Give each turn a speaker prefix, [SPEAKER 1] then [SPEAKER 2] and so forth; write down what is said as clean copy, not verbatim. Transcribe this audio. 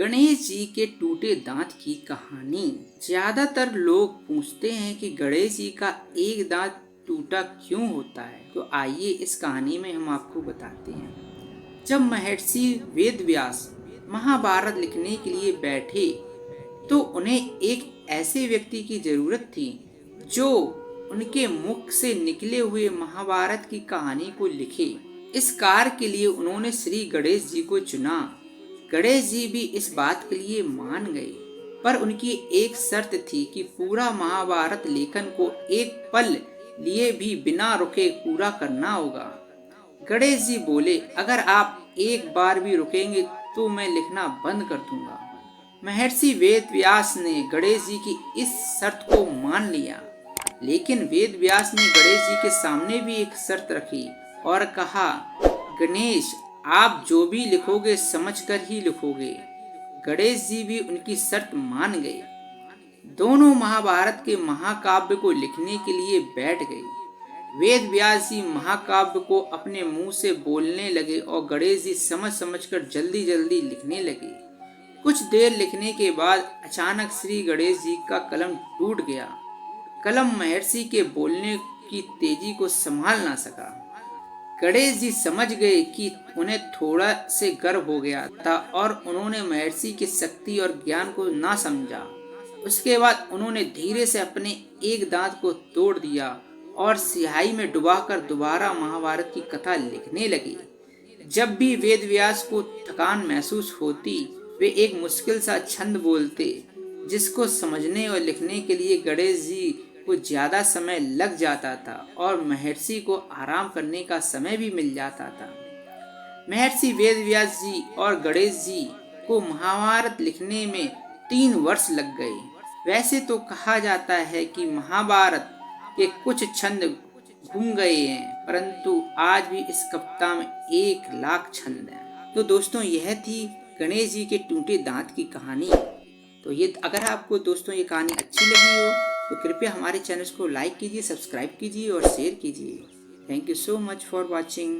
[SPEAKER 1] गणेश जी के टूटे दांत की कहानी। ज्यादातर लोग पूछते हैं कि गणेश जी का एक दांत टूटा क्यों होता है, तो आइए इस कहानी में हम आपको बताते हैं। जब महर्षि वेदव्यास महाभारत लिखने के लिए बैठे तो उन्हें एक ऐसे व्यक्ति की जरूरत थी जो उनके मुख से निकले हुए महाभारत की कहानी को लिखे। इस कार्य के लिए उन्होंने श्री गणेश जी को चुना। गणेश जी भी इस बात के लिए मान गए, पर उनकी एक शर्त थी कि पूरा महाभारत लेखन को एक पल लिए भी बिना रुके पूरा करना होगा। गणेश जी बोले, अगर आप एक बार भी रुकेंगे तो मैं लिखना बंद कर दूंगा। महर्षि वेदव्यास ने गणेश जी की इस शर्त को मान लिया, लेकिन वेदव्यास ने गणेश जी के सामने भी एक शर्त रखी और कहा, गणेश, आप जो भी लिखोगे समझकर ही लिखोगे। गणेश जी भी उनकी शर्त मान गए। दोनों महाभारत के महाकाव्य को लिखने के लिए बैठ गए। वेद व्यास जी महाकाव्य को अपने मुंह से बोलने लगे और गणेश जी समझ समझकर जल्दी जल्दी लिखने लगे। कुछ देर लिखने के बाद अचानक श्री गणेश जी का कलम टूट गया। कलम महर्षि के बोलने की तेजी को संभाल ना सका। गणेश जी समझ गए कि उन्हें थोड़ा से गर्व हो गया था और उन्होंने महर्षि की शक्ति और ज्ञान को ना समझा। उसके बाद उन्होंने धीरे से अपने एक दांत को तोड़ दिया और स्याही में डुबाकर दोबारा महाभारत की कथा लिखने लगे। जब भी वेदव्यास को थकान महसूस होती, वे एक मुश्किल सा छंद बोलते, जिसको समझने और लिखने के लिए गणेश जी को ज्यादा समय लग जाता था और महर्षि को आराम करने का समय भी मिल जाता था। महर्षि वेदव्यास जी और गणेश जी को महाभारत लिखने में 3 वर्ष लग गए। वैसे तो कहा जाता है कि महाभारत के कुछ छंद गुम गए हैं, परंतु आज भी इस कविता में 1 लाख छंद हैं। तो दोस्तों, यह थी गणेश जी के टूटे दांत की कहानी। तो ये अगर आपको दोस्तों ये कहानी अच्छी लगी हो तो कृपया हमारे चैनल को लाइक कीजिए, सब्सक्राइब कीजिए और शेयर कीजिए। Thank you so much for watching.